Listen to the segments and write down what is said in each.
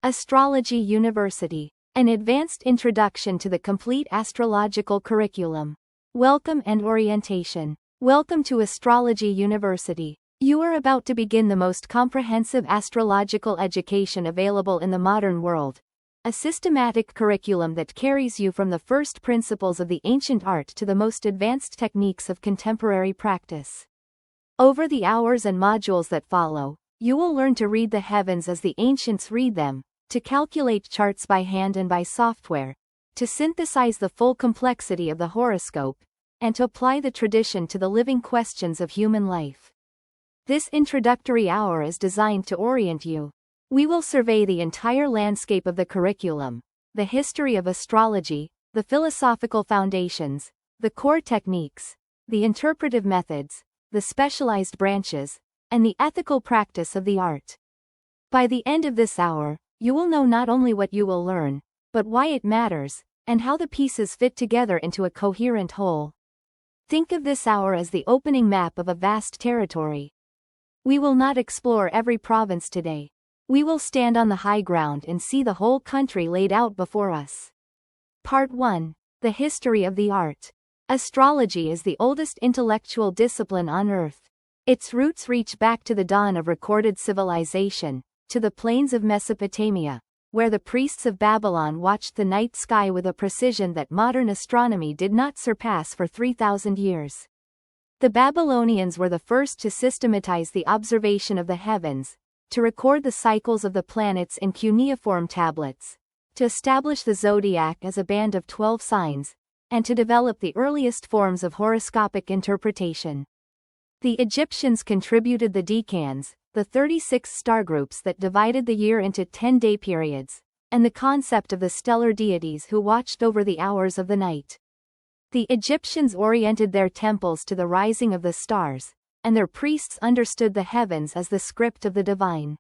Astrology University. An advanced introduction to the complete astrological curriculum. Welcome and orientation. Welcome to Astrology University. You are about to begin the most comprehensive astrological education available in the modern world. A systematic curriculum that carries you from the first principles of the ancient art to the most advanced techniques of contemporary practice. Over the hours and modules that follow, you will learn to read the heavens as the ancients read them, to calculate charts by hand and by software, to synthesize the full complexity of the horoscope, and to apply the tradition to the living questions of human life. This introductory hour is designed to orient you. We will survey the entire landscape of the curriculum, the history of astrology, the philosophical foundations, the core techniques, the interpretive methods, the specialized branches, and the ethical practice of the art. By the end of this hour, you will know not only what you will learn, but why it matters, and how the pieces fit together into a coherent whole. Think of this hour as the opening map of a vast territory. We will not explore every province today. We will stand on the high ground and see the whole country laid out before us. Part 1. The History of the Art. Astrology is the oldest intellectual discipline on Earth. Its roots reach back to the dawn of recorded civilization, to the plains of Mesopotamia, where the priests of Babylon watched the night sky with a precision that modern astronomy did not surpass for 3,000 years. The Babylonians were the first to systematize the observation of the heavens, to record the cycles of the planets in cuneiform tablets, to establish the zodiac as a band of 12 signs, and to develop the earliest forms of horoscopic interpretation. The Egyptians contributed the decans, the 36 star groups that divided the year into 10-day periods, and the concept of the stellar deities who watched over the hours of the night. The Egyptians oriented their temples to the rising of the stars, and their priests understood the heavens as the script of the divine.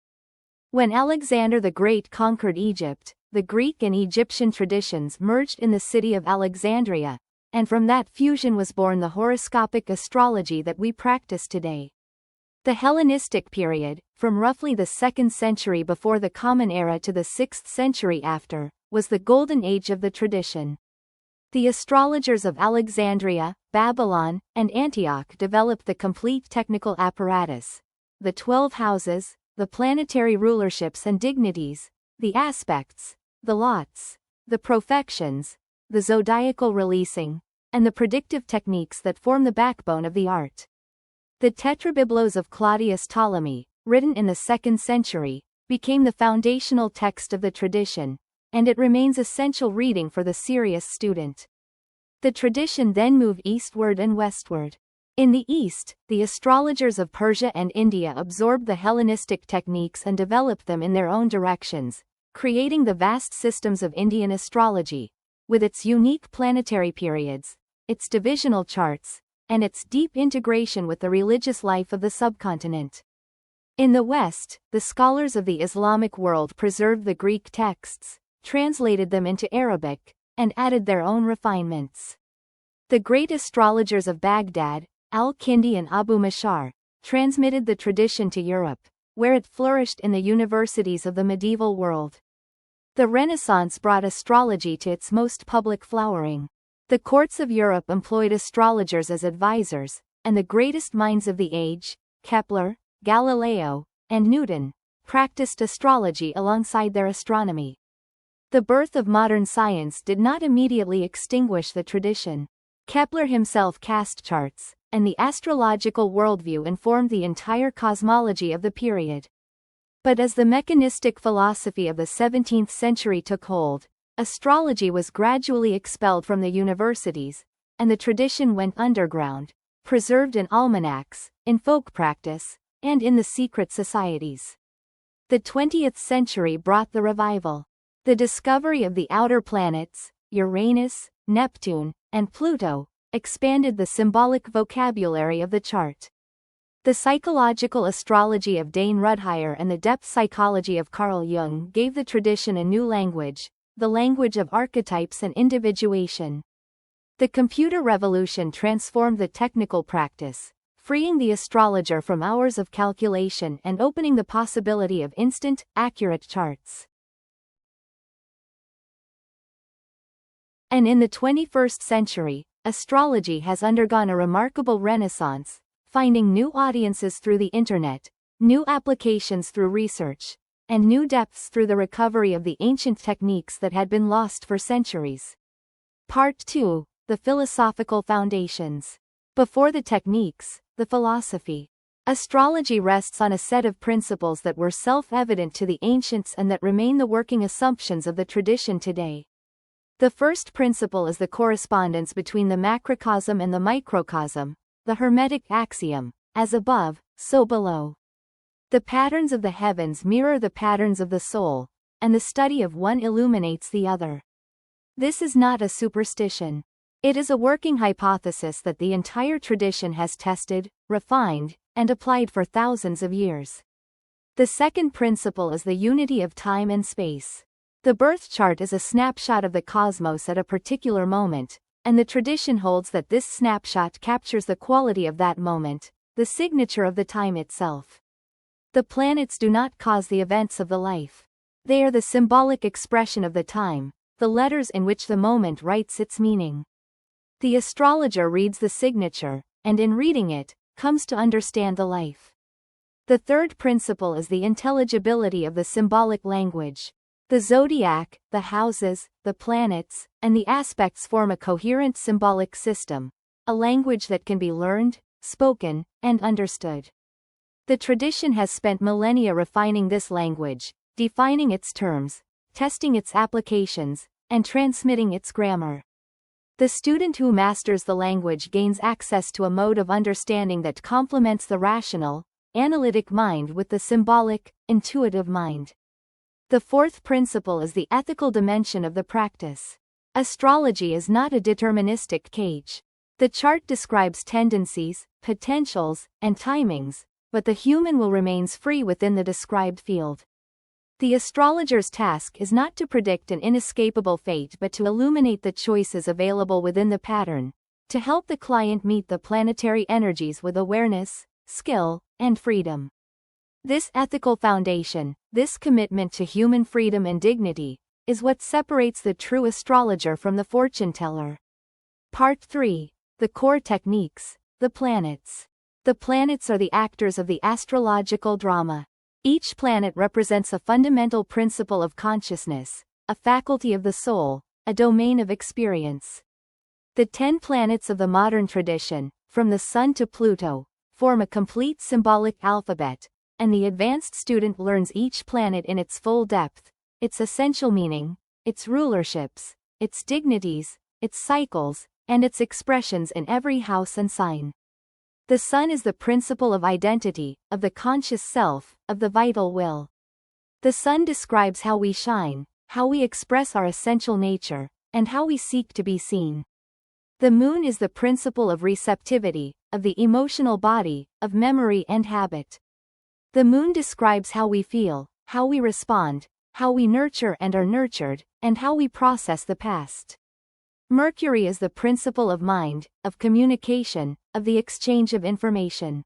When Alexander the Great conquered Egypt, the Greek and Egyptian traditions merged in the city of Alexandria, and from that fusion was born the horoscopic astrology that we practice today. The Hellenistic period, from roughly the 2nd century before the Common Era to the 6th century after, was the golden age of the tradition. The astrologers of Alexandria, Babylon, and Antioch developed the complete technical apparatus, the 12 houses, the planetary rulerships and dignities, the aspects, the lots, the profections, the zodiacal releasing, and the predictive techniques that form the backbone of the art. The Tetrabiblos of Claudius Ptolemy, written in the 2nd century, became the foundational text of the tradition, and it remains essential reading for the serious student. The tradition then moved eastward and westward. In the east, the astrologers of Persia and India absorbed the Hellenistic techniques and developed them in their own directions, creating the vast systems of Indian astrology, with its unique planetary periods, its divisional charts, and its deep integration with the religious life of the subcontinent. In the West, the scholars of the Islamic world preserved the Greek texts, translated them into Arabic, and added their own refinements. The great astrologers of Baghdad, Al-Kindi and Abu Mashar, transmitted the tradition to Europe, where it flourished in the universities of the medieval world. The Renaissance brought astrology to its most public flowering. The courts of Europe employed astrologers as advisors, and the greatest minds of the age, Kepler, Galileo, and Newton, practiced astrology alongside their astronomy. The birth of modern science did not immediately extinguish the tradition. Kepler himself cast charts, and the astrological worldview informed the entire cosmology of the period. But as the mechanistic philosophy of the 17th century took hold, astrology was gradually expelled from the universities, and the tradition went underground, preserved in almanacs, in folk practice, and in the secret societies. The 20th century brought the revival. The discovery of the outer planets, Uranus, Neptune, and Pluto, expanded the symbolic vocabulary of the chart. The psychological astrology of Dane Rudhyar and the depth psychology of Carl Jung gave the tradition a new language, the language of archetypes and individuation. The computer revolution transformed the technical practice, freeing the astrologer from hours of calculation and opening the possibility of instant, accurate charts. And in the 21st century, astrology has undergone a remarkable renaissance, finding new audiences through the internet, new applications through research, and new depths through the recovery of the ancient techniques that had been lost for centuries. Part 2. The Philosophical Foundations. Before the techniques, the philosophy. Astrology rests on a set of principles that were self-evident to the ancients and that remain the working assumptions of the tradition today. The first principle is the correspondence between the macrocosm and the microcosm, the Hermetic axiom, as above, so below. The patterns of the heavens mirror the patterns of the soul, and the study of one illuminates the other. This is not a superstition. It is a working hypothesis that the entire tradition has tested, refined, and applied for thousands of years. The second principle is the unity of time and space. The birth chart is a snapshot of the cosmos at a particular moment, and the tradition holds that this snapshot captures the quality of that moment, the signature of the time itself. The planets do not cause the events of the life. They are the symbolic expression of the time, the letters in which the moment writes its meaning. The astrologer reads the signature, and in reading it, comes to understand the life. The third principle is the intelligibility of the symbolic language. The zodiac, the houses, the planets, and the aspects form a coherent symbolic system, a language that can be learned, spoken, and understood. The tradition has spent millennia refining this language, defining its terms, testing its applications, and transmitting its grammar. The student who masters the language gains access to a mode of understanding that complements the rational, analytic mind with the symbolic, intuitive mind. The fourth principle is the ethical dimension of the practice. Astrology is not a deterministic cage. The chart describes tendencies, potentials, and timings, but the human will remains free within the described field. The astrologer's task is not to predict an inescapable fate but to illuminate the choices available within the pattern, to help the client meet the planetary energies with awareness, skill, and freedom. This ethical foundation, this commitment to human freedom and dignity, is what separates the true astrologer from the fortune teller. Part 3. The core techniques, the planets. The planets are the actors of the astrological drama. Each planet represents a fundamental principle of consciousness, a faculty of the soul, a domain of experience. The 10 planets of the modern tradition, from the Sun to Pluto, form a complete symbolic alphabet, and the advanced student learns each planet in its full depth, its essential meaning, its rulerships, its dignities, its cycles, and its expressions in every house and sign. The Sun is the principle of identity, of the conscious self, of the vital will. The Sun describes how we shine, how we express our essential nature, and how we seek to be seen. The Moon is the principle of receptivity, of the emotional body, of memory and habit. The Moon describes how we feel, how we respond, how we nurture and are nurtured, and how we process the past. Mercury is the principle of mind, of communication, of the exchange of information.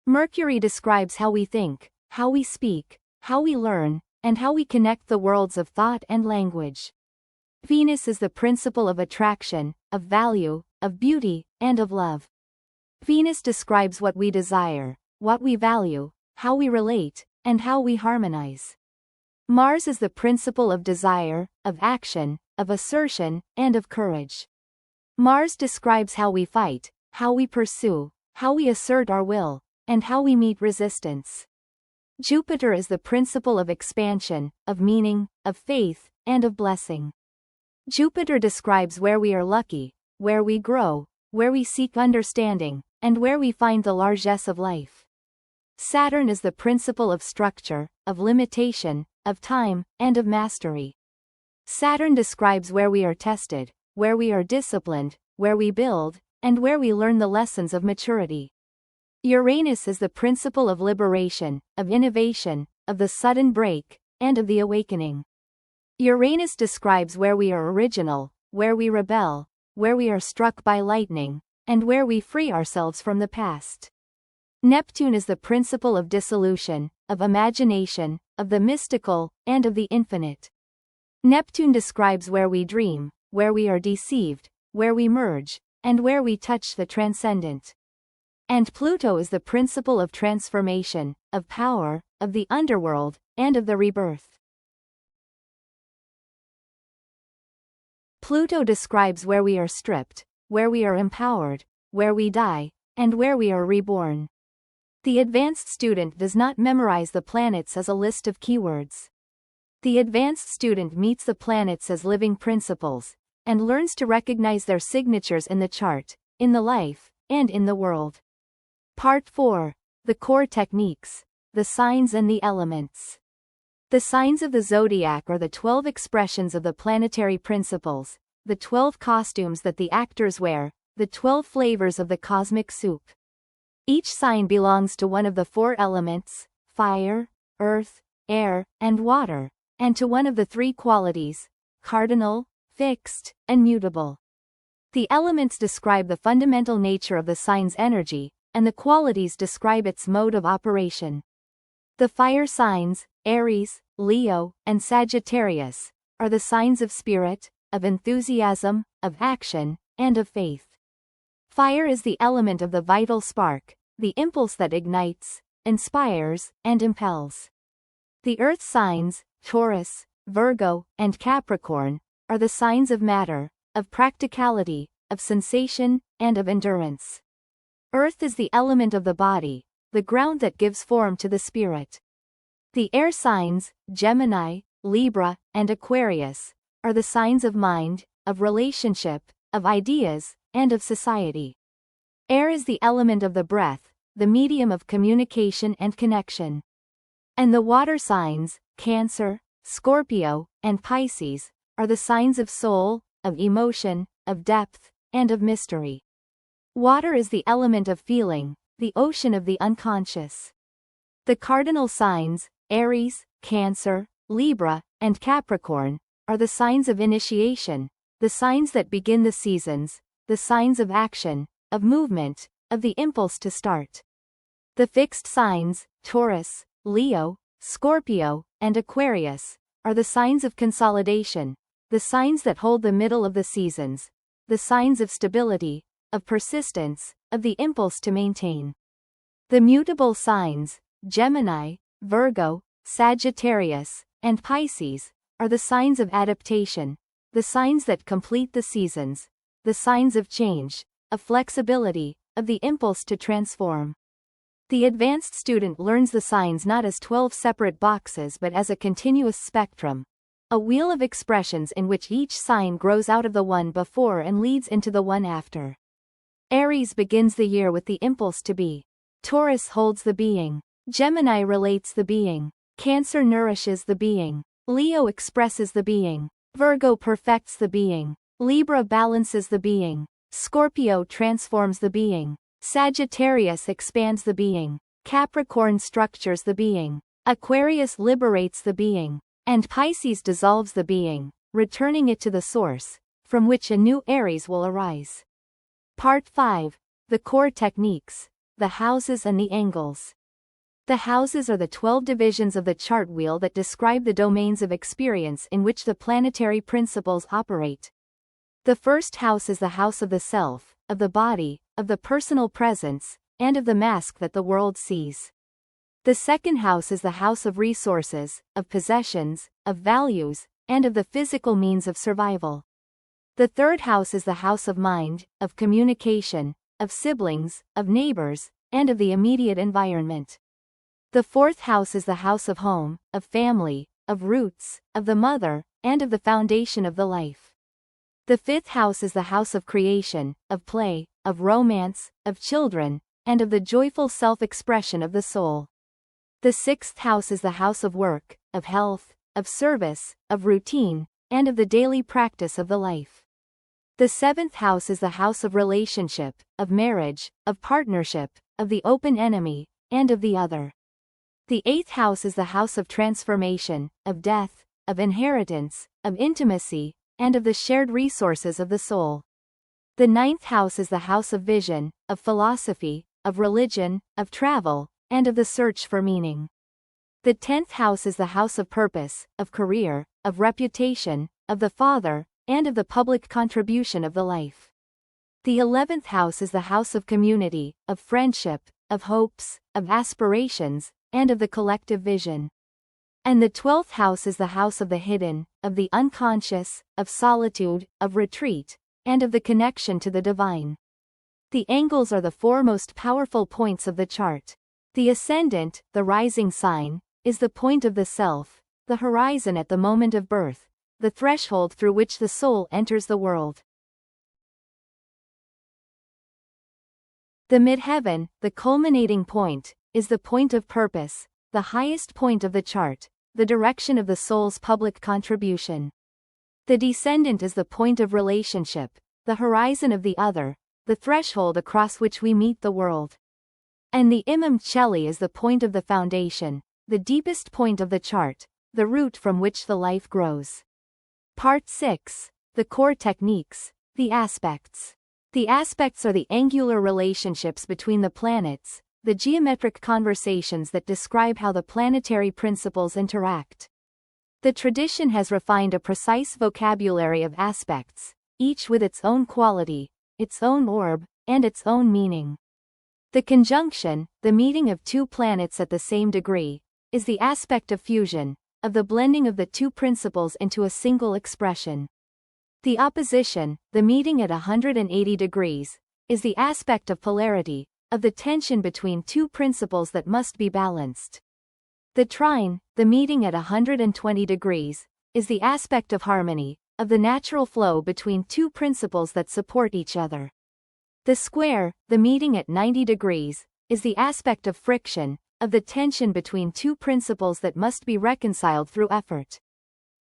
Mercury describes how we think, how we speak, how we learn, and how we connect the worlds of thought and language. Venus is the principle of attraction, of value, of beauty, and of love. Venus describes what we desire, what we value, how we relate, and how we harmonize. Mars is the principle of desire, of action, of assertion, and of courage. Mars describes how we fight, how we pursue, how we assert our will, and how we meet resistance. Jupiter is the principle of expansion, of meaning, of faith, and of blessing. Jupiter describes where we are lucky, where we grow, where we seek understanding, and where we find the largesse of life. Saturn is the principle of structure, of limitation, of time, and of mastery. Saturn describes where we are tested, where we are disciplined, where we build, and where we learn the lessons of maturity. Uranus is the principle of liberation, of innovation, of the sudden break, and of the awakening. Uranus describes where we are original, where we rebel, where we are struck by lightning, and where we free ourselves from the past. Neptune is the principle of dissolution, of imagination, of the mystical, and of the infinite. Neptune describes where we dream, where we are deceived, where we merge, and where we touch the transcendent. And Pluto is the principle of transformation, of power, of the underworld, and of the rebirth. Pluto describes where we are stripped, where we are empowered, where we die, and where we are reborn. The advanced student does not memorize the planets as a list of keywords. The advanced student meets the planets as living principles, and learns to recognize their signatures in the chart, in the life, and in the world. Part 4. The Core Techniques. The Signs and the Elements. The signs of the zodiac are the 12 expressions of the planetary principles, the 12 costumes that the actors wear, the 12 flavors of the cosmic soup. Each sign belongs to one of the 4 elements, fire, earth, air, and water, and to one of the 3 qualities, cardinal, fixed, and mutable. The elements describe the fundamental nature of the sign's energy, and the qualities describe its mode of operation. The fire signs, Aries, Leo, and Sagittarius, are the signs of spirit, of enthusiasm, of action, and of faith. Fire is the element of the vital spark, the impulse that ignites, inspires, and impels. The earth signs, Taurus, Virgo, and Capricorn, are the signs of matter, of practicality, of sensation, and of endurance. Earth is the element of the body, the ground that gives form to the spirit. The air signs, Gemini, Libra, and Aquarius, are the signs of mind, of relationship, of ideas, and of society. Air is the element of the breath, the medium of communication and connection. And the water signs, Cancer, Scorpio, and Pisces, are the signs of soul, of emotion, of depth, and of mystery. Water is the element of feeling, the ocean of the unconscious. The cardinal signs, Aries, Cancer, Libra, and Capricorn, are the signs of initiation, the signs that begin the seasons, the signs of action, of movement, of the impulse to start. The fixed signs, Taurus, Leo, Scorpio, and Aquarius, are the signs of consolidation, the signs that hold the middle of the seasons, the signs of stability, of persistence, of the impulse to maintain. The mutable signs, Gemini, Virgo, Sagittarius, and Pisces, are the signs of adaptation, the signs that complete the seasons, the signs of change, of flexibility, of the impulse to transform. The advanced student learns the signs not as 12 separate boxes but as a continuous spectrum, a wheel of expressions in which each sign grows out of the one before and leads into the one after. Aries begins the year with the impulse to be. Taurus holds the being. Gemini relates the being. Cancer nourishes the being. Leo expresses the being. Virgo perfects the being. Libra balances the being. Scorpio transforms the being. Sagittarius expands the being. Capricorn structures the being. Aquarius liberates the being. And Pisces dissolves the being, returning it to the source, from which a new Aries will arise. Part 5. The Core Techniques. The Houses and the Angles. The houses are the 12 divisions of the chart wheel that describe the domains of experience in which the planetary principles operate. The first house is the house of the self, of the body, of the personal presence, and of the mask that the world sees. The second house is the house of resources, of possessions, of values, and of the physical means of survival. The third house is the house of mind, of communication, of siblings, of neighbors, and of the immediate environment. The fourth house is the house of home, of family, of roots, of the mother, and of the foundation of the life. The fifth house is the house of creation, of play, of romance, of children, and of the joyful self-expression of the soul. The sixth house is the house of work, of health, of service, of routine, and of the daily practice of the life. The seventh house is the house of relationship, of marriage, of partnership, of the open enemy, and of the other. The eighth house is the house of transformation, of death, of inheritance, of intimacy, and of the shared resources of the soul. The ninth house is the house of vision, of philosophy, of religion, of travel, and of the search for meaning. The 10th house is the house of purpose, of career, of reputation, of the father, and of the public contribution of the life. The 11th house is the house of community, of friendship, of hopes, of aspirations, and of the collective vision. And the 12th house is the house of the hidden, of the unconscious, of solitude, of retreat, and of the connection to the divine. The angles are the four most powerful points of the chart. The ascendant, the rising sign, is the point of the self, the horizon at the moment of birth, the threshold through which the soul enters the world. The midheaven, the culminating point, is the point of purpose, the highest point of the chart, the direction of the soul's public contribution. The descendant is the point of relationship, the horizon of the other, the threshold across which we meet the world. And the imam cheli is the point of the foundation, the deepest point of the chart, the root from which the life grows. Part 6. The core techniques, the aspects. The aspects are the angular relationships between the planets, the geometric conversations that describe how the planetary principles interact. The tradition has refined a precise vocabulary of aspects, each with its own quality, its own orb, and its own meaning. The conjunction, the meeting of two planets at the same degree, is the aspect of fusion, of the blending of the two principles into a single expression. The opposition, the meeting at 180 degrees, is the aspect of polarity, of the tension between two principles that must be balanced. The trine, the meeting at 120 degrees, is the aspect of harmony, of the natural flow between two principles that support each other. The square, the meeting at 90 degrees, is the aspect of friction, of the tension between two principles that must be reconciled through effort.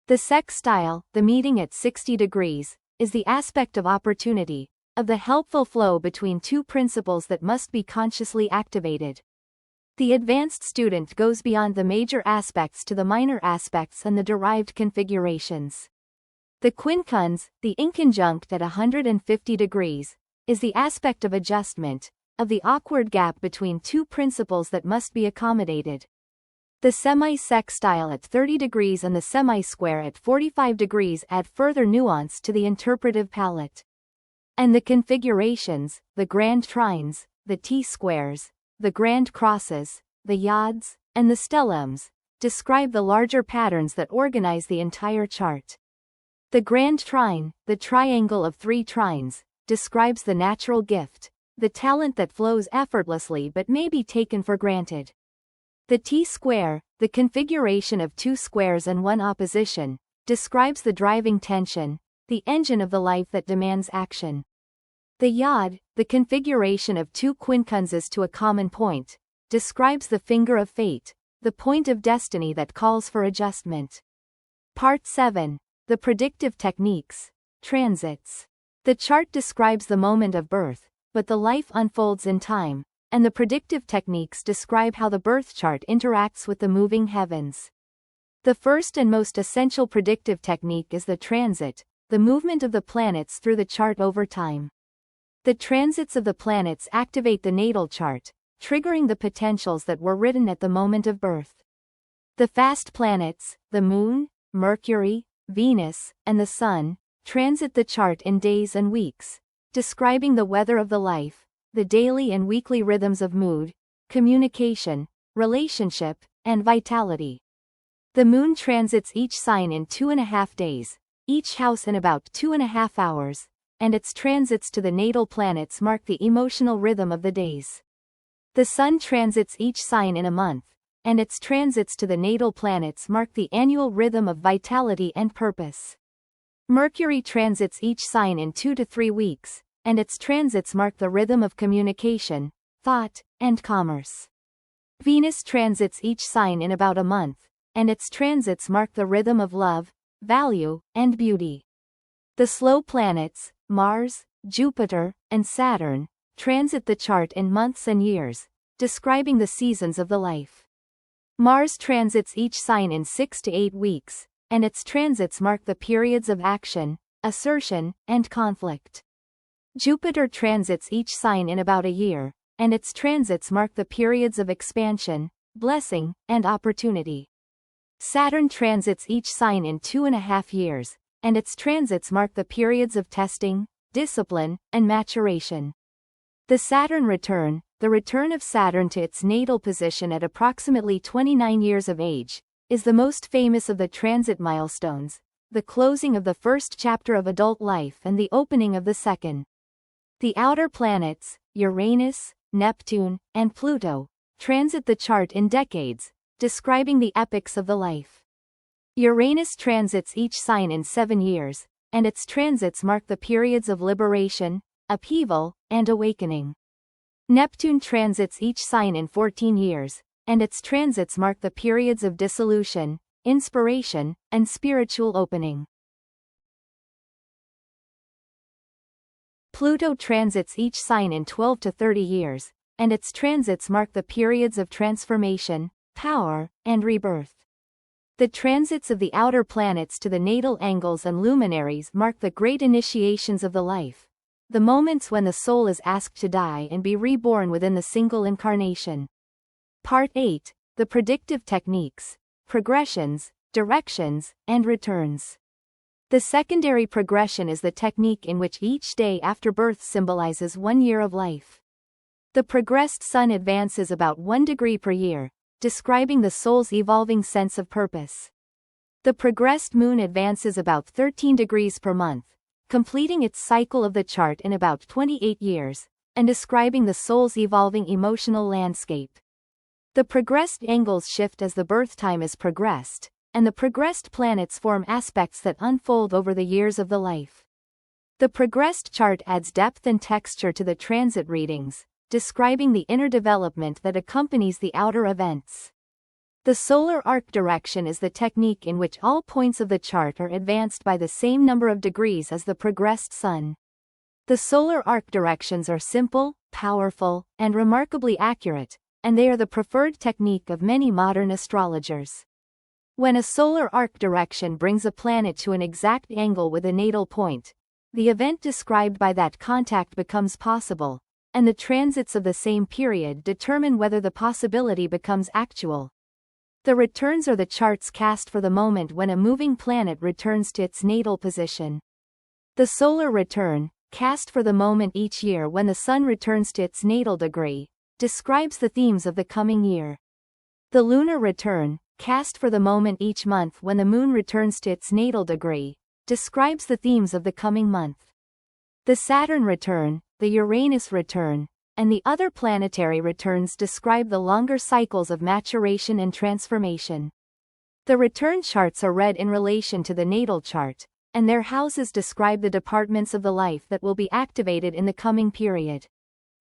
The sextile, the meeting at 60 degrees, is the aspect of opportunity, of the helpful flow between two principles that must be consciously activated. The advanced student goes beyond the major aspects to the minor aspects and the derived configurations. The quincunx, the inconjunct at 150 degrees, is the aspect of adjustment, of the awkward gap between two principles that must be accommodated. The semi-sextile at 30 degrees and the semi-square at 45 degrees add further nuance to the interpretive palette. And the configurations, the grand trines, the T-squares, the grand crosses, the yods, and the stellums, describe the larger patterns that organize the entire chart. The grand trine, the triangle of three trines, describes the natural gift, the talent that flows effortlessly but may be taken for granted. The T-square, the configuration of two squares and one opposition, describes the driving tension, the engine of the life that demands action. The yod, the configuration of two quincunxes to a common point, describes the finger of fate, the point of destiny that calls for adjustment. Part 7. The predictive techniques, transits. The chart describes the moment of birth, but the life unfolds in time, and the predictive techniques describe how the birth chart interacts with the moving heavens. The first and most essential predictive technique is the transit, the movement of the planets through the chart over time. The transits of the planets activate the natal chart, triggering the potentials that were written at the moment of birth. The fast planets, the Moon, Mercury, Venus, and the Sun, transit the chart in days and weeks, describing the weather of the life, the daily and weekly rhythms of mood, communication, relationship, and vitality. The Moon transits each sign in 2.5 days, each house in about 2.5 hours, and its transits to the natal planets mark the emotional rhythm of the days. The Sun transits each sign in a month, and its transits to the natal planets mark the annual rhythm of vitality and purpose. Mercury transits each sign in 2 to 3 weeks, and its transits mark the rhythm of communication, thought, and commerce. Venus transits each sign in about a month, and its transits mark the rhythm of love, value, and beauty. The slow planets, Mars, Jupiter, and Saturn, transit the chart in months and years, describing the seasons of the life. Mars transits each sign in 6 to 8 weeks, and its transits mark the periods of action, assertion, and conflict. Jupiter transits each sign in about a year, and its transits mark the periods of expansion, blessing, and opportunity. Saturn transits each sign in 2.5 years, and its transits mark the periods of testing, discipline, and maturation. The Saturn return, the return of Saturn to its natal position at approximately 29 years of age, is the most famous of the transit milestones, the closing of the first chapter of adult life and the opening of the second. The outer planets, Uranus, Neptune, and Pluto, transit the chart in decades, describing the epochs of the life. Uranus transits each sign in 7 years, and its transits mark the periods of liberation, upheaval, and awakening. Neptune transits each sign in 14 years, and its transits mark the periods of dissolution, inspiration, and spiritual opening. Pluto transits each sign in 12 to 30 years, and its transits mark the periods of transformation, power, and rebirth. The transits of the outer planets to the natal angles and luminaries mark the great initiations of the life, the moments when the soul is asked to die and be reborn within the single incarnation. Part 8. The predictive techniques, progressions, directions, and returns. The secondary progression is the technique in which each day after birth symbolizes 1 year of life. The progressed sun advances about 1 degree per year, describing the soul's evolving sense of purpose. The progressed moon advances about 13 degrees per month, completing its cycle of the chart in about 28 years, and describing the soul's evolving emotional landscape. The progressed angles shift as the birth time is progressed, and the progressed planets form aspects that unfold over the years of the life. The progressed chart adds depth and texture to the transit readings, describing the inner development that accompanies the outer events. The solar arc direction is the technique in which all points of the chart are advanced by the same number of degrees as the progressed sun. The solar arc directions are simple, powerful, and remarkably accurate, and they are the preferred technique of many modern astrologers. When a solar arc direction brings a planet to an exact angle with a natal point, the event described by that contact becomes possible, and the transits of the same period determine whether the possibility becomes actual. The returns are the charts cast for the moment when a moving planet returns to its natal position. The solar return, cast for the moment each year when the sun returns to its natal degree, describes the themes of the coming year. The lunar return, cast for the moment each month when the moon returns to its natal degree, describes the themes of the coming month. The Saturn return, the Uranus return, and the other planetary returns describe the longer cycles of maturation and transformation. The return charts are read in relation to the natal chart, and their houses describe the departments of the life that will be activated in the coming period.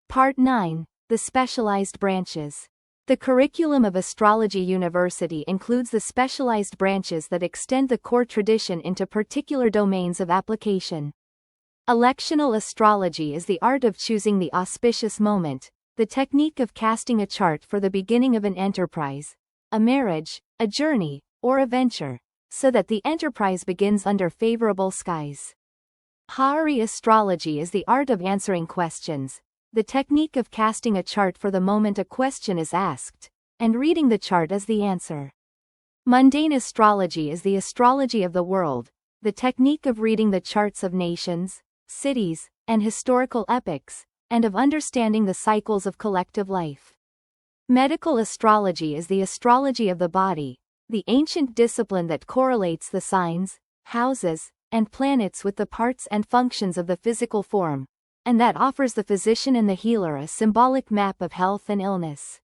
Part 9. The specialized branches. The curriculum of Astrology University includes the specialized branches that extend the core tradition into particular domains of application. Electional astrology is the art of choosing the auspicious moment, the technique of casting a chart for the beginning of an enterprise, a marriage, a journey, or a venture, so that the enterprise begins under favorable skies. Hari astrology is the art of answering questions, the technique of casting a chart for the moment a question is asked, and reading the chart as the answer. Mundane astrology is the astrology of the world, the technique of reading the charts of nations, cities, and historical epochs, and of understanding the cycles of collective life. Medical astrology is the astrology of the body, the ancient discipline that correlates the signs, houses, and planets with the parts and functions of the physical form, and that offers the physician and the healer a symbolic map of health and illness.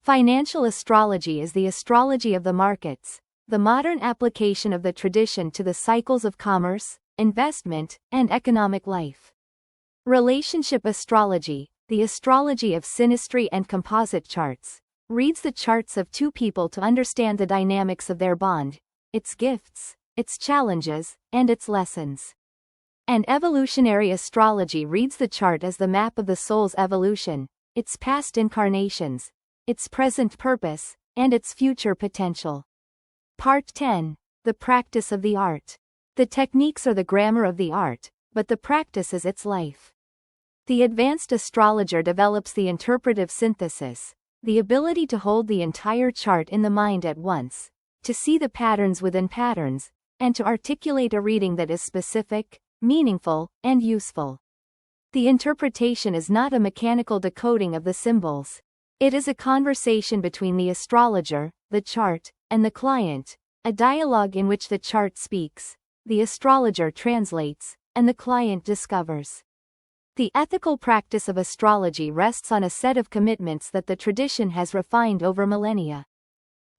Financial astrology is the astrology of the markets, the modern application of the tradition to the cycles of commerce, investment, and economic life. Relationship astrology, the astrology of synastry and composite charts, reads the charts of two people to understand the dynamics of their bond, its gifts, its challenges, and its lessons. And evolutionary astrology reads the chart as the map of the soul's evolution, its past incarnations, its present purpose, and its future potential. Part 10. The practice of the art. The techniques are the grammar of the art, but the practice is its life. The advanced astrologer develops the interpretive synthesis, the ability to hold the entire chart in the mind at once, to see the patterns within patterns, and to articulate a reading that is specific, meaningful, and useful. The interpretation is not a mechanical decoding of the symbols. It is a conversation between the astrologer, the chart, and the client, a dialogue in which the chart speaks, the astrologer translates, and the client discovers. The ethical practice of astrology rests on a set of commitments that the tradition has refined over millennia.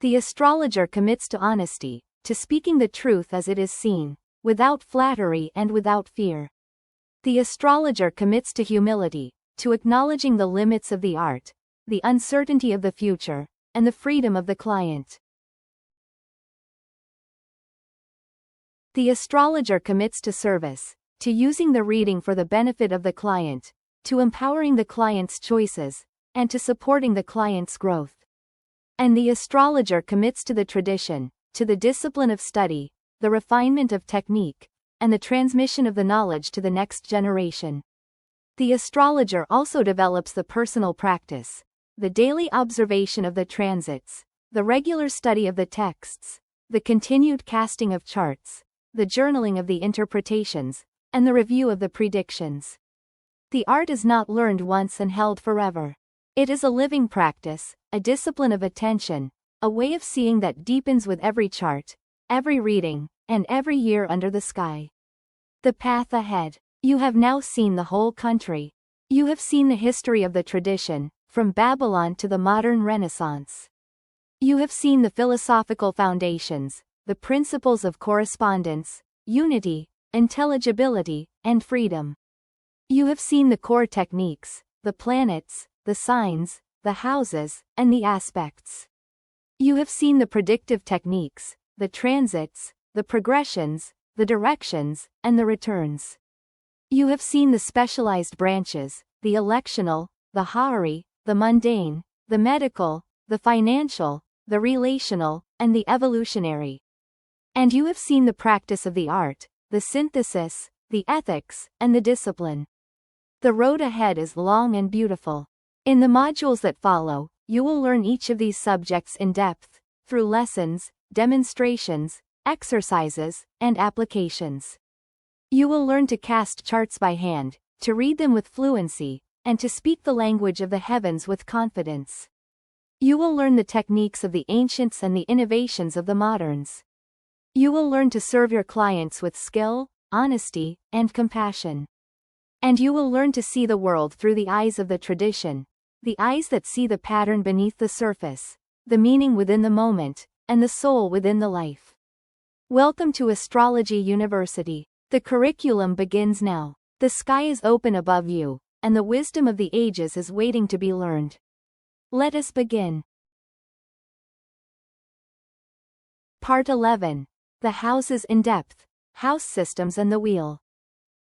The astrologer commits to honesty, to speaking the truth as it is seen, without flattery and without fear. The astrologer commits to humility, to acknowledging the limits of the art, the uncertainty of the future, and the freedom of the client. The astrologer commits to service, to using the reading for the benefit of the client, to empowering the client's choices, and to supporting the client's growth. And the astrologer commits to the tradition, to the discipline of study, the refinement of technique, and the transmission of the knowledge to the next generation. The astrologer also develops the personal practice, the daily observation of the transits, the regular study of the texts, the continued casting of charts, the journaling of the interpretations, and the review of the predictions. The art is not learned once and held forever. It is a living practice, a discipline of attention, a way of seeing that deepens with every chart, every reading, and every year under the sky. The path ahead. You have now seen the whole country. You have seen the history of the tradition, from Babylon to the modern Renaissance. You have seen the philosophical foundations, the principles of correspondence, unity, intelligibility, and freedom. You have seen the core techniques, the planets, the signs, the houses, and the aspects. You have seen the predictive techniques, the transits, the progressions, the directions, and the returns. You have seen the specialized branches, the electional, the Hari, the mundane, the medical, the financial, the relational, and the evolutionary. And you have seen the practice of the art, the synthesis, the ethics, and the discipline. The road ahead is long and beautiful. In the modules that follow, you will learn each of these subjects in depth, through lessons, demonstrations, exercises, and applications. You will learn to cast charts by hand, to read them with fluency, and to speak the language of the heavens with confidence. You will learn the techniques of the ancients and the innovations of the moderns. You will learn to serve your clients with skill, honesty, and compassion. And you will learn to see the world through the eyes of the tradition, the eyes that see the pattern beneath the surface, the meaning within the moment, and the soul within the life. Welcome to Astrology University. The curriculum begins now. The sky is open above you, and the wisdom of the ages is waiting to be learned. Let us begin. Part 11. The houses in depth, house systems and the wheel.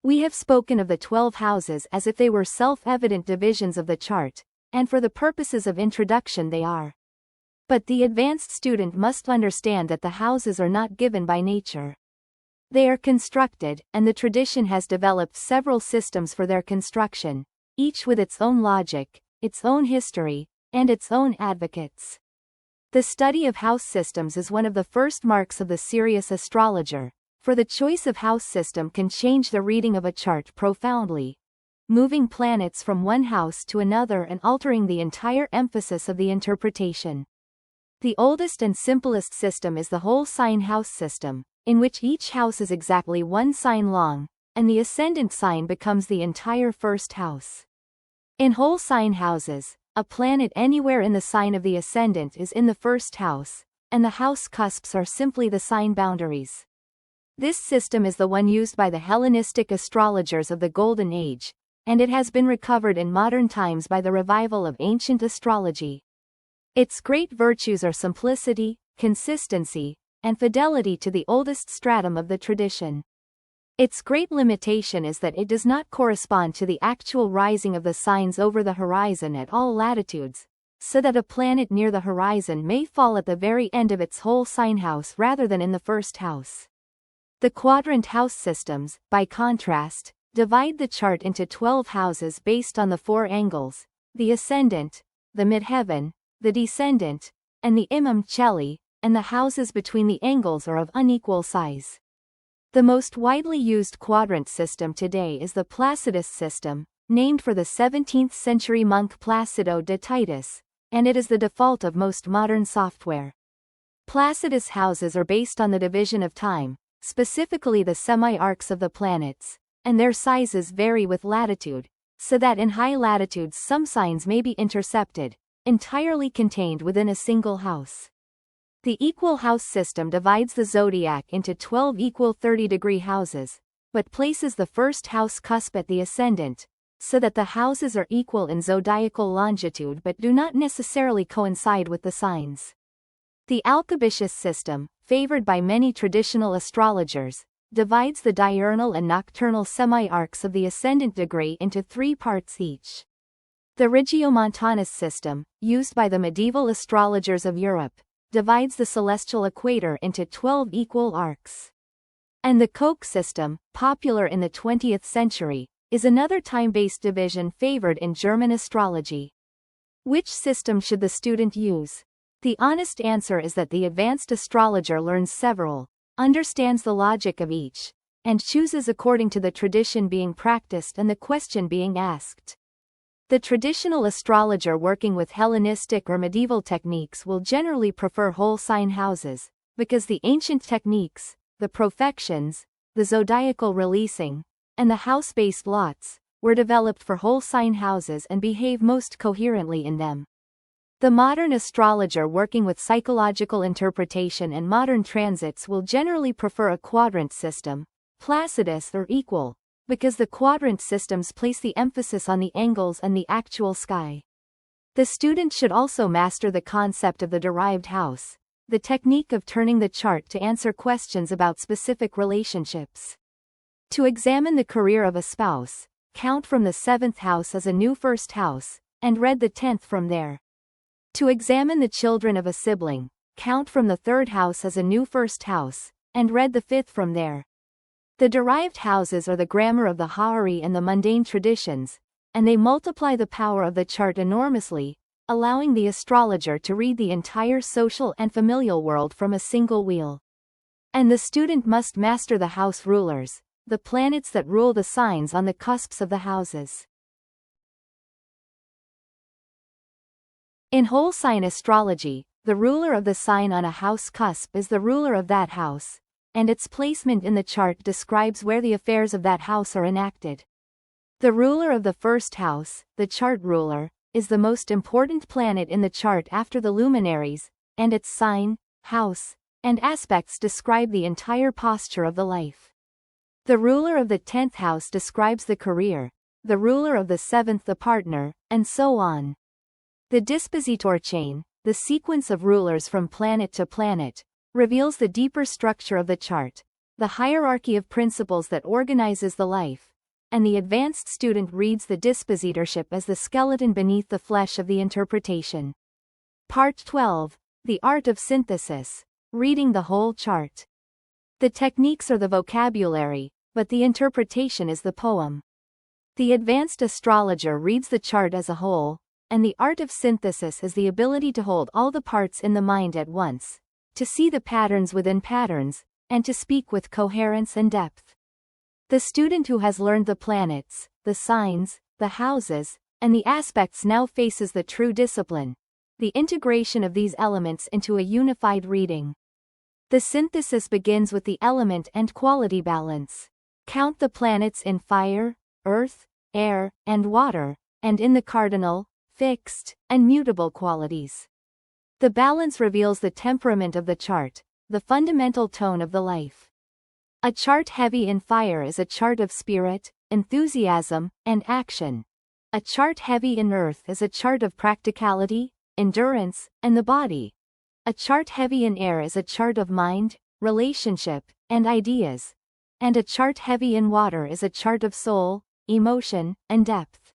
We have spoken of the 12 houses as if they were self-evident divisions of the chart, and for the purposes of introduction they are. But the advanced student must understand that the houses are not given by nature. They are constructed, and the tradition has developed several systems for their construction, each with its own logic, its own history, and its own advocates. The study of house systems is one of the first marks of the serious astrologer, for the choice of house system can change the reading of a chart profoundly, moving planets from one house to another and altering the entire emphasis of the interpretation. The oldest and simplest system is the whole sign house system, in which each house is exactly one sign long, and the ascendant sign becomes the entire first house. In whole sign houses, a planet anywhere in the sign of the ascendant is in the first house, and the house cusps are simply the sign boundaries. This system is the one used by the Hellenistic astrologers of the Golden Age, and it has been recovered in modern times by the revival of ancient astrology. Its great virtues are simplicity, consistency, and fidelity to the oldest stratum of the tradition. Its great limitation is that it does not correspond to the actual rising of the signs over the horizon at all latitudes, so that a planet near the horizon may fall at the very end of its whole sign house rather than in the first house. The quadrant house systems, by contrast, divide the chart into 12 houses based on the 4 angles, the ascendant, the midheaven, the descendant, and the imam cheli, and the houses between the angles are of unequal size. The most widely used quadrant system today is the Placidus system, named for the 17th century monk Placido de Titus, and it is the default of most modern software. Placidus houses are based on the division of time, specifically the semi-arcs of the planets, and their sizes vary with latitude, so that in high latitudes some signs may be intercepted, entirely contained within a single house. The equal house system divides the zodiac into 12 equal 30-degree houses, but places the first house cusp at the ascendant, so that the houses are equal in zodiacal longitude but do not necessarily coincide with the signs. The Alcobitius system, favored by many traditional astrologers, divides the diurnal and nocturnal semi-arcs of the ascendant degree into 3 parts each. The Regiomontanus system, used by the medieval astrologers of Europe, divides the celestial equator into 12 equal arcs. And the Koch system, popular in the 20th century, is another time-based division favored in German astrology. Which system should the student use? The honest answer is that the advanced astrologer learns several, understands the logic of each, and chooses according to the tradition being practiced and the question being asked. The traditional astrologer working with Hellenistic or medieval techniques will generally prefer whole sign houses, because the ancient techniques, the profections, the zodiacal releasing, and the house-based lots, were developed for whole sign houses and behave most coherently in them. The modern astrologer working with psychological interpretation and modern transits will generally prefer a quadrant system, Placidus or equal, because the quadrant systems place the emphasis on the angles and the actual sky. The student should also master the concept of the derived house, the technique of turning the chart to answer questions about specific relationships. To examine the career of a spouse, count from the 7th house as a new first house, and read the 10th from there. To examine the children of a sibling, count from the 3rd house as a new first house, and read the 5th from there. The derived houses are the grammar of the Ha'ari and the mundane traditions, and they multiply the power of the chart enormously, allowing the astrologer to read the entire social and familial world from a single wheel. And the student must master the house rulers, the planets that rule the signs on the cusps of the houses. In whole sign astrology, the ruler of the sign on a house cusp is the ruler of that house, and its placement in the chart describes where the affairs of that house are enacted. The ruler of the first house, the chart ruler, is the most important planet in the chart after the luminaries, and its sign, house, and aspects describe the entire posture of the life. The ruler of the 10th house describes the career, the ruler of the 7th the partner, and so on. The dispositor chain, the sequence of rulers from planet to planet, reveals the deeper structure of the chart, the hierarchy of principles that organizes the life, and the advanced student reads the dispositorship as the skeleton beneath the flesh of the interpretation. Part 12, The Art of Synthesis, Reading the Whole Chart. The techniques are the vocabulary, but the interpretation is the poem. The advanced astrologer reads the chart as a whole, and the art of synthesis is the ability to hold all the parts in the mind at once, to see the patterns within patterns, and to speak with coherence and depth. The student who has learned the planets, the signs, the houses, and the aspects now faces the true discipline, the integration of these elements into a unified reading. The synthesis begins with the element and quality balance. Count the planets in fire, earth, air, and water, and in the cardinal, fixed, and mutable qualities. The balance reveals the temperament of the chart, the fundamental tone of the life. A chart heavy in fire is a chart of spirit, enthusiasm, and action. A chart heavy in earth is a chart of practicality, endurance, and the body. A chart heavy in air is a chart of mind, relationship, and ideas. And a chart heavy in water is a chart of soul, emotion, and depth.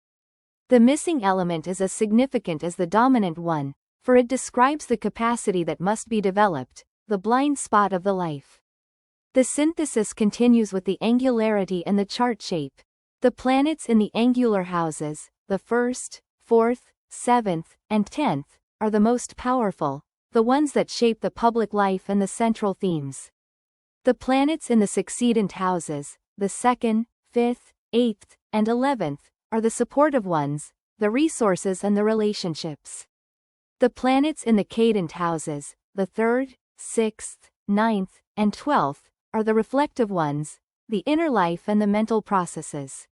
The missing element is as significant as the dominant one, for it describes the capacity that must be developed, the blind spot of the life. The synthesis continues with the angularity and the chart shape. The planets in the angular houses, the 1st, 4th, 7th, and 10th, are the most powerful, the ones that shape the public life and the central themes. The planets in the succedent houses, the 2nd, 5th, 8th, and 11th, are the supportive ones, the resources and the relationships. The planets in the cadent houses, the 3rd, 6th, 9th, and 12th, are the reflective ones, the inner life and the mental processes.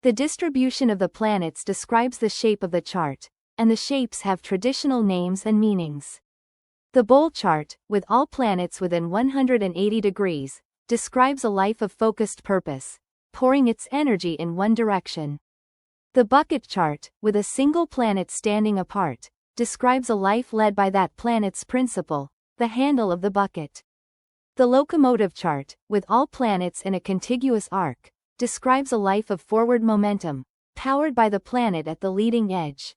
The distribution of the planets describes the shape of the chart, and the shapes have traditional names and meanings. The bowl chart, with all planets within 180 degrees, describes a life of focused purpose, pouring its energy in one direction. The bucket chart, with a single planet standing apart, describes a life led by that planet's principle, the handle of the bucket. The locomotive chart, with all planets in a contiguous arc, describes a life of forward momentum, powered by the planet at the leading edge.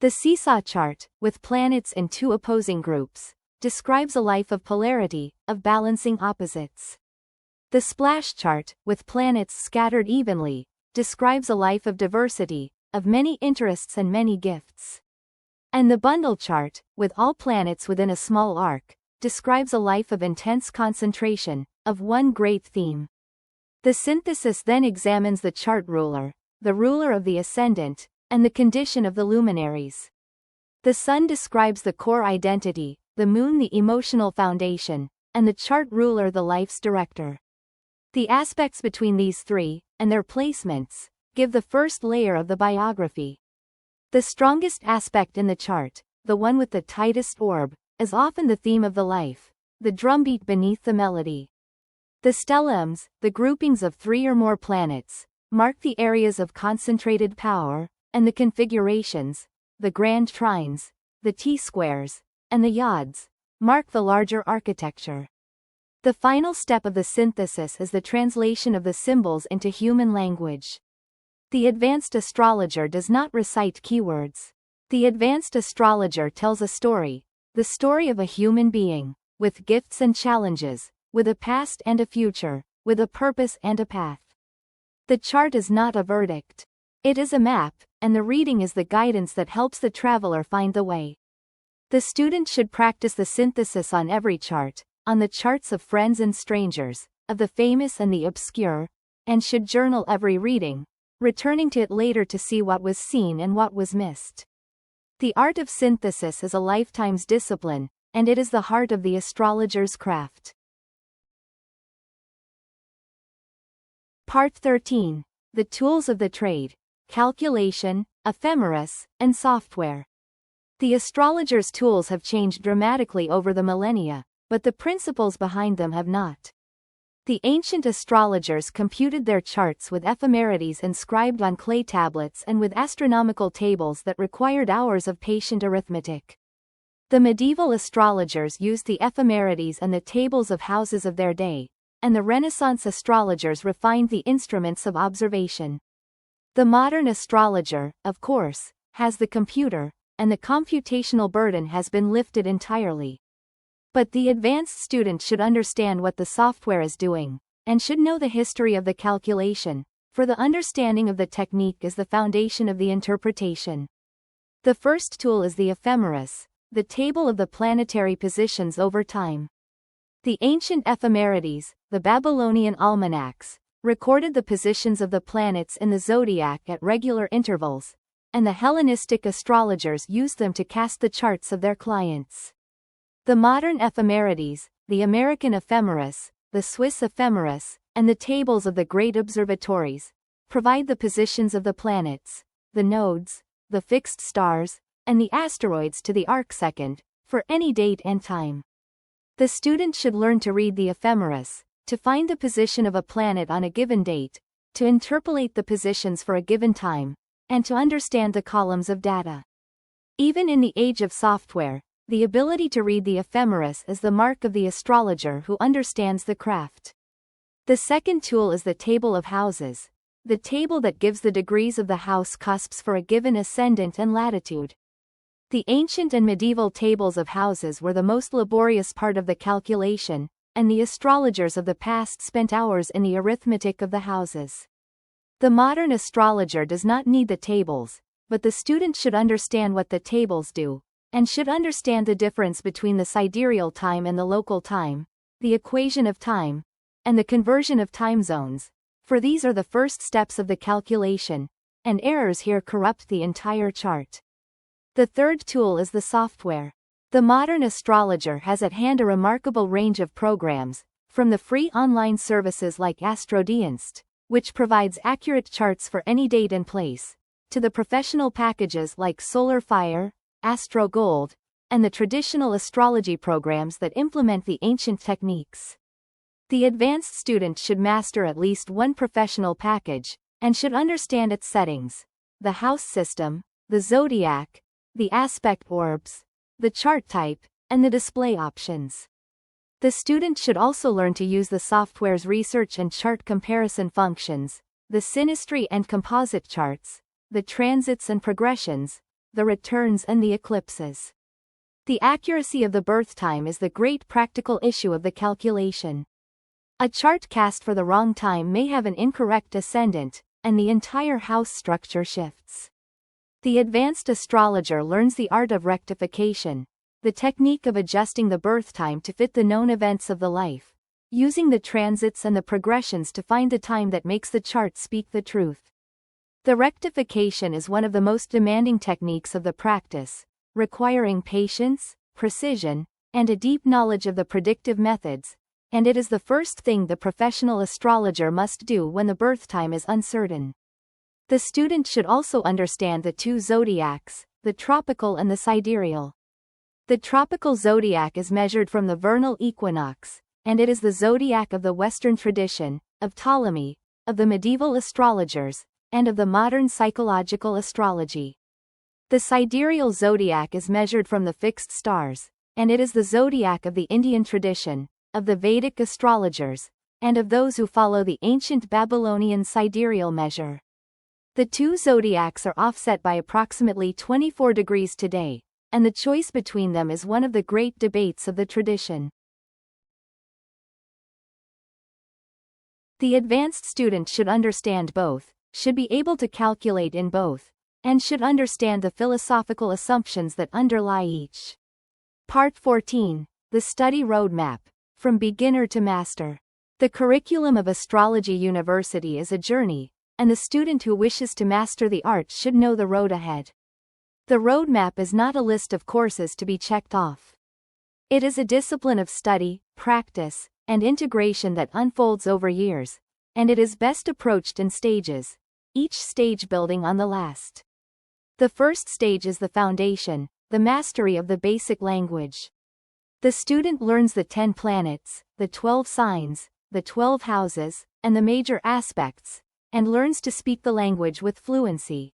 The seesaw chart, with planets in two opposing groups, describes a life of polarity, of balancing opposites. The splash chart, with planets scattered evenly, describes a life of diversity, of many interests and many gifts. And the bundle chart, with all planets within a small arc, describes a life of intense concentration, of one great theme. The synthesis then examines the chart ruler, the ruler of the ascendant, and the condition of the luminaries. The sun describes the core identity, the moon the emotional foundation, and the chart ruler the life's director. The aspects between these three, and their placements, give the first layer of the biography. The strongest aspect in the chart, the one with the tightest orb, is often the theme of the life, the drumbeat beneath the melody. The stelliums, the groupings of 3 or more planets, mark the areas of concentrated power, and the configurations, the grand trines, the T-squares, and the yods, mark the larger architecture. The final step of the synthesis is the translation of the symbols into human language. The advanced astrologer does not recite keywords. The advanced astrologer tells a story, the story of a human being, with gifts and challenges, with a past and a future, with a purpose and a path. The chart is not a verdict. It is a map, and the reading is the guidance that helps the traveler find the way. The student should practice the synthesis on every chart, on the charts of friends and strangers, of the famous and the obscure, and should journal every reading, returning to it later to see what was seen and what was missed. The art of synthesis is a lifetime's discipline, and it is the heart of the astrologer's craft. Part 13. The tools of the trade: calculation, ephemeris, and software. The astrologer's tools have changed dramatically over the millennia, but the principles behind them have not. The ancient astrologers computed their charts with ephemerides inscribed on clay tablets and with astronomical tables that required hours of patient arithmetic. The medieval astrologers used the ephemerides and the tables of houses of their day, and the Renaissance astrologers refined the instruments of observation. The modern astrologer, of course, has the computer, and the computational burden has been lifted entirely. But the advanced student should understand what the software is doing, and should know the history of the calculation, for the understanding of the technique is the foundation of the interpretation. The first tool is the ephemeris, the table of the planetary positions over time. The ancient ephemerides, the Babylonian almanacs, recorded the positions of the planets in the zodiac at regular intervals, and the Hellenistic astrologers used them to cast the charts of their clients. The modern ephemerides, the American ephemeris, the Swiss ephemeris, and the tables of the great observatories, provide the positions of the planets, the nodes, the fixed stars, and the asteroids to the arcsecond, for any date and time. The student should learn to read the ephemeris, to find the position of a planet on a given date, to interpolate the positions for a given time, and to understand the columns of data. Even in the age of software, the ability to read the ephemeris is the mark of the astrologer who understands the craft. The second tool is the table of houses, the table that gives the degrees of the house cusps for a given ascendant and latitude. The ancient and medieval tables of houses were the most laborious part of the calculation, and the astrologers of the past spent hours in the arithmetic of the houses. The modern astrologer does not need the tables, but the student should understand what the tables do, and should understand the difference between the sidereal time and the local time, the equation of time, and the conversion of time zones, for these are the first steps of the calculation, and errors here corrupt the entire chart. The third tool is the software. The modern astrologer has at hand a remarkable range of programs, from the free online services like astrology, which provides accurate charts for any date and place, to the professional packages like Solar Fire, Astro Gold, and the traditional astrology programs that implement the ancient techniques. The advanced student should master at least one professional package, and should understand its settings, the house system, the zodiac, the aspect orbs, the chart type, and the display options. The student should also learn to use the software's research and chart comparison functions, the synastry and composite charts, the transits and progressions, the returns and the eclipses. The accuracy of the birth time is the great practical issue of the calculation. A chart cast for the wrong time may have an incorrect ascendant, and the entire house structure shifts. The advanced astrologer learns the art of rectification, the technique of adjusting the birth time to fit the known events of the life, using the transits and the progressions to find the time that makes the chart speak the truth. The rectification is one of the most demanding techniques of the practice, requiring patience, precision, and a deep knowledge of the predictive methods, and it is the first thing the professional astrologer must do when the birth time is uncertain. The student should also understand the two zodiacs, the tropical and the sidereal. The tropical zodiac is measured from the vernal equinox, and it is the zodiac of the Western tradition, of Ptolemy, of the medieval astrologers, and of the modern psychological astrology. The sidereal zodiac is measured from the fixed stars, and it is the zodiac of the Indian tradition, of the Vedic astrologers, and of those who follow the ancient Babylonian sidereal measure. The two zodiacs are offset by approximately 24 degrees today, and the choice between them is one of the great debates of the tradition. The advanced student should understand both, should be able to calculate in both, and should understand the philosophical assumptions that underlie each. Part 14. The Study Roadmap. From Beginner to Master. The curriculum of Astrology University is a journey, and the student who wishes to master the art should know the road ahead. The roadmap is not a list of courses to be checked off. It is a discipline of study, practice, and integration that unfolds over years, and it is best approached in stages, each stage building on the last. The first stage is the foundation, the mastery of the basic language. The student learns the 10 planets, the 12 signs, the 12 houses, and the major aspects, and learns to speak the language with fluency.